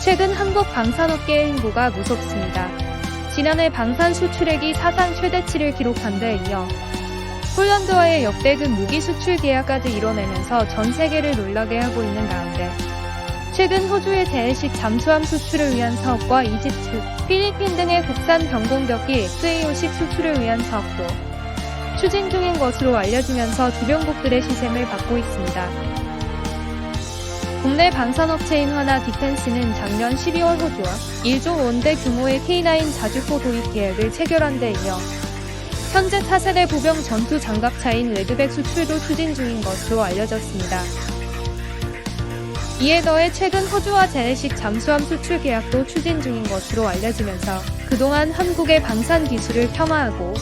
최근 한국 방산업계의 행보가 무섭습니다. 지난해 방산 수출액이 사상 최대치를 기록한 데 이어 폴란드와의 역대급 무기 수출 계약까지 이뤄내면서 전 세계를 놀라게 하고 있는 가운데 최근 호주의 재래식 잠수함 수출을 위한 사업과 이집트, 필리핀 등의 국산 경공격기 FA50 수출을 위한 사업도 추진 중인 것으로 알려지면서 주변국들의 시샘을 받고 있습니다. 국내 방산업체인 하나 디펜스는 작년 12월 호주와 1조 원대 규모의 K9 자주포 도입 계약을 체결한 데 이어 현재 차세대 보병 전투 장갑차인 레드백 수출도 추진 중인 것으로 알려졌습니다. 이에 더해 최근 호주와 재래식 잠수함 수출 계약도 추진 중인 것으로 알려지면서 그동안 한국의 방산 기술을 폄하하고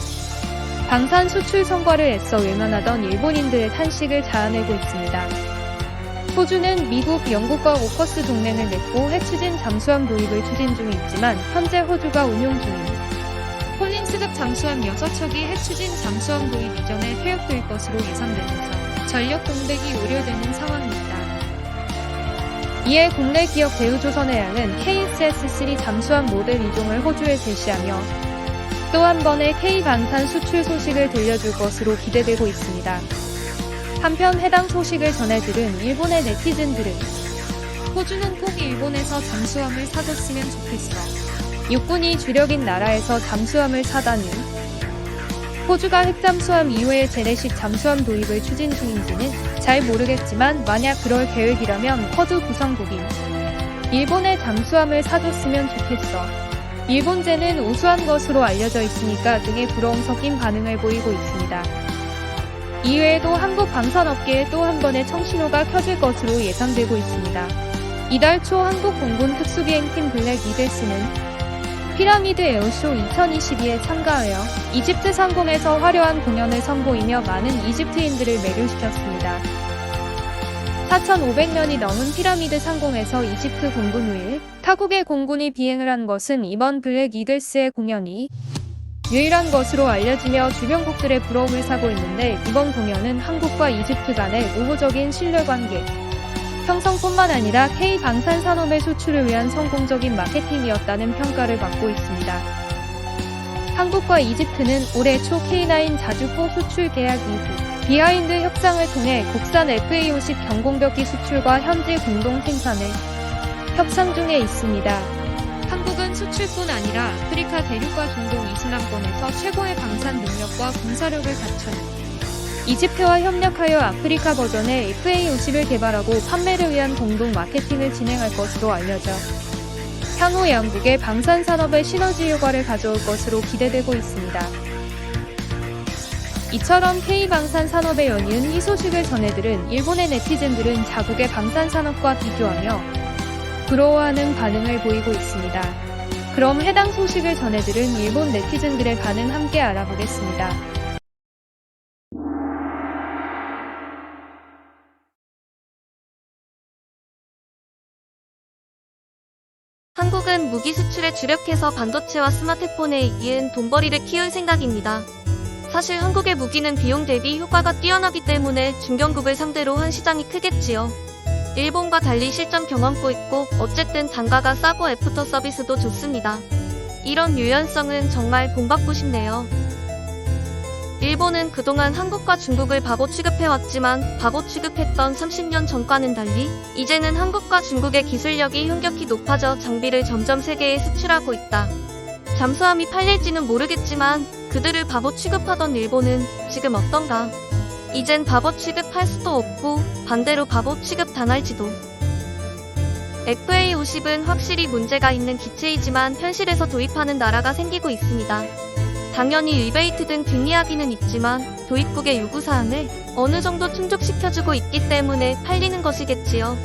방산 수출 성과를 애써 외면하던 일본인들의 탄식을 자아내고 있습니다. 호주는 미국, 영국과 오커스 동맹을 맺고 해추진 잠수함 도입을 추진 중에 있지만 현재 호주가 운용 중인 콜린스급 잠수함 6척이 해추진 잠수함 도입 이전에 퇴역될 것으로 예상되면서 전력 공백이 우려되는 상황입니다. 이에 국내 기업 대우조선해양은 KSS-3 잠수함 모델 2종을 호주에 제시하며 또 한 번의 K방산 수출 소식을 들려줄 것으로 기대되고 있습니다. 한편 해당 소식을 전해들은 일본의 네티즌들은 호주는 꼭 일본에서 잠수함을 사줬으면 좋겠어. 육군이 주력인 나라에서 잠수함을 사다니. 호주가 핵잠수함 이외의 재래식 잠수함 도입을 추진 중인지는 잘 모르겠지만 만약 그럴 계획이라면 호주 구성국인 일본의 잠수함을 사줬으면 좋겠어. 일본제는 우수한 것으로 알려져 있으니까 등의 부러움 섞인 반응을 보이고 있습니다. 이외에도 한국 방산업계에 또 한 번의 청신호가 켜질 것으로 예상되고 있습니다. 이달 초 한국 공군 특수비행팀 블랙 이글스는 피라미드 에어쇼 2022에 참가하여 이집트 상공에서 화려한 공연을 선보이며 많은 이집트인들을 매료시켰습니다. 4,500년이 넘은 피라미드 상공에서 이집트 공군 후에 타국의 공군이 비행을 한 것은 이번 블랙 이글스의 공연이 유일한 것으로 알려지며 주변국들의 부러움을 사고 있는데 이번 공연은 한국과 이집트 간의 우호적인 신뢰관계 형성뿐만 아니라 K방산 산업의 수출을 위한 성공적인 마케팅이었다는 평가를 받고 있습니다. 한국과 이집트는 올해 초 K9 자주포 수출 계약 이후 비하인드 협상을 통해 국산 FA50 경공격기 수출과 현지 공동 생산을 협상 중에 있습니다. 한국은 수출뿐 아니라 아프리카 대륙과 중동 이슬람권에서 최고의 방산 능력과 군사력을 갖춘 이집트와 협력하여 아프리카 버전의 FA50을 개발하고 판매를 위한 공동 마케팅을 진행할 것으로 알려져 향후 양국의 방산 산업의 시너지 효과를 가져올 것으로 기대되고 있습니다. 이처럼 K방산 산업에 연이은 이 소식을 전해들은 일본의 네티즌들은 자국의 방산 산업과 비교하며 부러워하는 반응을 보이고 있습니다. 그럼 해당 소식을 전해들은 일본 네티즌들의 반응 함께 알아보겠습니다. 한국은 무기 수출에 주력해서 반도체와 스마트폰에 이은 돈벌이를 키울 생각입니다. 사실 한국의 무기는 비용 대비 효과가 뛰어나기 때문에 중견국을 상대로 한 시장이 크겠지요. 일본과 달리 실전 경험도 있고 어쨌든 단가가 싸고 애프터 서비스도 좋습니다. 이런 유연성은 정말 본받고 싶네요. 일본은 그동안 한국과 중국을 바보 취급해왔지만 바보 취급했던 30년 전과는 달리 이제는 한국과 중국의 기술력이 현격히 높아져 장비를 점점 세계에 수출하고 있다. 잠수함이 팔릴지는 모르겠지만 그들을 바보 취급하던 일본은 지금 어떤가? 이젠 바보 취급할 수도 없고 반대로 바보 취급 당할지도. FA50은 확실히 문제가 있는 기체이지만 현실에서 도입하는 나라가 생기고 있습니다. 당연히 리베이트 등 뒷이야기는 있지만 도입국의 요구사항을 어느 정도 충족시켜주고 있기 때문에 팔리는 것이겠지요.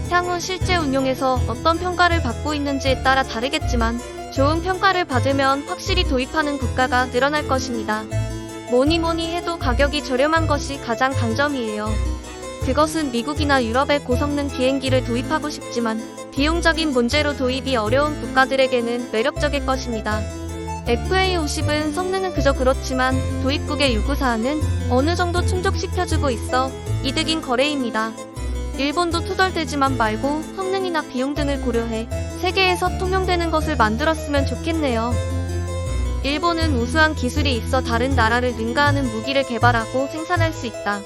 향후 실제 운용에서 어떤 평가를 받고 있는지에 따라 다르겠지만 좋은 평가를 받으면 확실히 도입하는 국가가 늘어날 것입니다. 뭐니뭐니 해도 가격이 저렴한 것이 가장 강점이에요. 그것은 미국이나 유럽의 고성능 비행기를 도입하고 싶지만 비용적인 문제로 도입이 어려운 국가들에게는 매력적일 것입니다. FA50은 성능은 그저 그렇지만 도입국의 요구사항은 어느 정도 충족시켜주고 있어 이득인 거래입니다. 일본도 투덜대지만 말고 성능이나 비용 등을 고려해 세계에서 통용되는 것을 만들었으면 좋겠네요. 일본은 우수한 기술이 있어 다른 나라를 능가하는 무기를 개발하고 생산할 수 있다.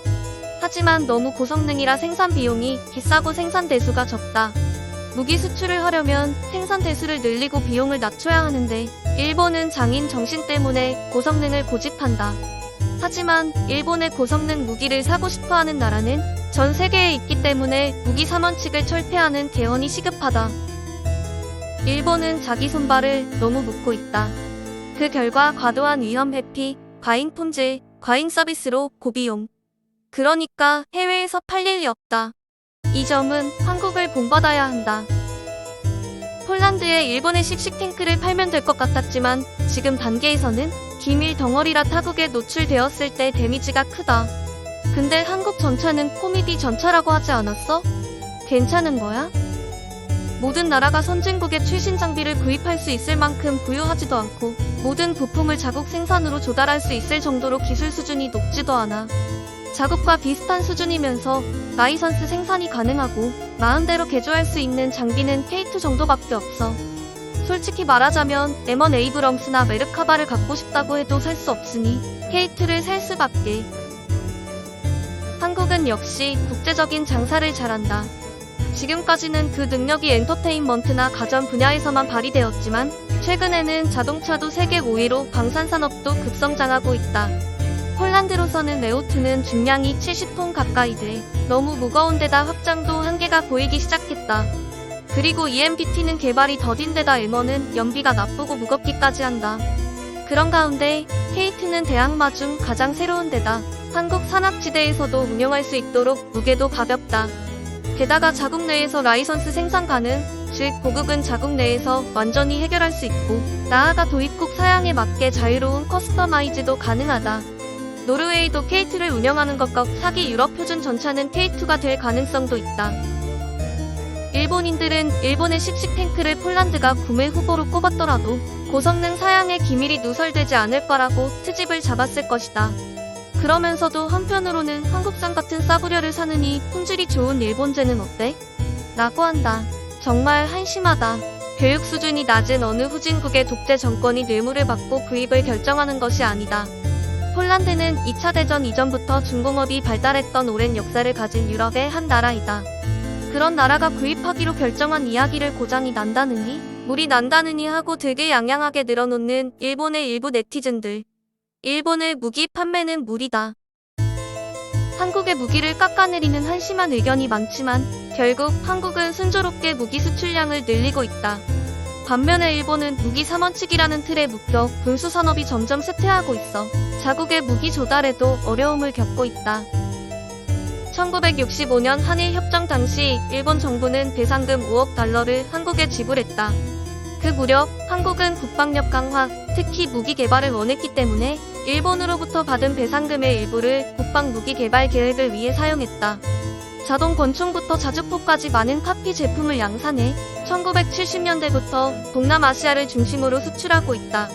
하지만 너무 고성능이라 생산 비용이 비싸고 생산 대수가 적다. 무기 수출을 하려면 생산 대수를 늘리고 비용을 낮춰야 하는데 일본은 장인 정신 때문에 고성능을 고집한다. 하지만 일본의 고성능 무기를 사고 싶어하는 나라는 전 세계에 있기 때문에 무기 삼원칙을 철폐하는 개헌이 시급하다. 일본은 자기 손발을 너무 묶고 있다. 그 결과 과도한 위험 회피, 과잉 품질, 과잉 서비스로 고비용. 그러니까 해외에서 팔릴 리 없다. 이 점은 한국을 본받아야 한다. 폴란드에 일본의 씩씩탱크를 팔면 될 것 같았지만 지금 단계에서는 기밀 덩어리라 타국에 노출되었을 때 데미지가 크다. 근데 한국 전차는 코미디 전차라고 하지 않았어? 괜찮은 거야? 모든 나라가 선진국의 최신 장비를 구입할 수 있을 만큼 부유하지도 않고 모든 부품을 자국 생산으로 조달할 수 있을 정도로 기술 수준이 높지도 않아. 자국과 비슷한 수준이면서 라이선스 생산이 가능하고 마음대로 개조할 수 있는 장비는 K2 정도밖에 없어. 솔직히 말하자면 M1 에이브럼스나 메르카바를 갖고 싶다고 해도 살 수 없으니 K2를 살 수밖에. 한국은 역시 국제적인 장사를 잘한다. 지금까지는 그 능력이 엔터테인먼트나 가전 분야에서만 발휘되었지만 최근에는 자동차도 세계 5위로 방산산업도 급성장하고 있다. 폴란드로서는 레오트는 중량이 70톤 가까이 돼 너무 무거운 데다 확장도 한계가 보이기 시작했다. 그리고 EMPT는 개발이 더딘 데다 M1은 연비가 나쁘고 무겁기까지 한다. 그런 가운데 K2는 대항마 중 가장 새로운 데다 한국 산악지대에서도 운영할 수 있도록 무게도 가볍다. 게다가 자국 내에서 라이선스 생산 가능, 즉 고국은 자국 내에서 완전히 해결할 수 있고 나아가 도입국 사양에 맞게 자유로운 커스터마이즈도 가능하다. 노르웨이도 K2를 운영하는 것과 사기 유럽 표준 전차는 K2가 될 가능성도 있다. 일본인들은 일본의 씩씩탱크를 폴란드가 구매 후보로 꼽았더라도 고성능 사양의 기밀이 누설되지 않을 거라고 트집을 잡았을 것이다. 그러면서도 한편으로는 한국산 같은 싸구려를 사느니 품질이 좋은 일본제는 어때? 라고 한다. 정말 한심하다. 교육 수준이 낮은 어느 후진국의 독재 정권이 뇌물을 받고 구입을 결정하는 것이 아니다. 폴란드는 2차 대전 이전부터 중공업이 발달했던 오랜 역사를 가진 유럽의 한 나라이다. 그런 나라가 구입하기로 결정한 이야기를 고장이 난다느니, 물이 난다느니 하고 되게 양양하게 늘어놓는 일본의 일부 네티즌들. 일본의 무기 판매는 무리다. 한국의 무기를 깎아내리는 한심한 의견이 많지만 결국 한국은 순조롭게 무기 수출량을 늘리고 있다. 반면에 일본은 무기 삼원칙이라는 틀에 묶여 군수 산업이 점점 쇠퇴하고 있어 자국의 무기 조달에도 어려움을 겪고 있다. 1965년 한일 협정 당시 일본 정부는 배상금 5억 달러를 한국에 지불했다. 그 무렵 한국은 국방력 강화, 특히 무기 개발을 원했기 때문에 일본으로부터 받은 배상금의 일부를 국방 무기 개발 계획을 위해 사용했다. 자동 권총부터 자주포까지 많은 카피 제품을 양산해 1970년대부터 동남아시아를 중심으로 수출하고 있다.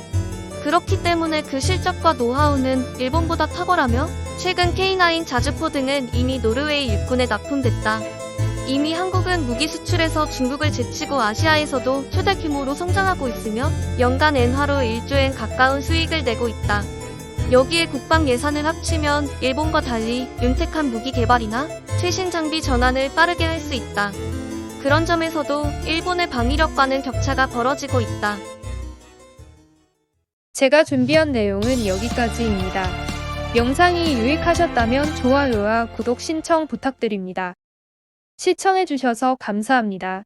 그렇기 때문에 그 실적과 노하우는 일본보다 탁월하며 최근 K9 자주포 등은 이미 노르웨이 육군에 납품됐다. 이미 한국은 무기 수출에서 중국을 제치고 아시아에서도 최대 규모로 성장하고 있으며 연간 엔화로 1조엔 가까운 수익을 내고 있다. 여기에 국방 예산을 합치면 일본과 달리 윤택한 무기 개발이나 최신 장비 전환을 빠르게 할 수 있다. 그런 점에서도 일본의 방위력과는 격차가 벌어지고 있다. 제가 준비한 내용은 여기까지입니다. 영상이 유익하셨다면 좋아요와 구독 신청 부탁드립니다. 시청해주셔서 감사합니다.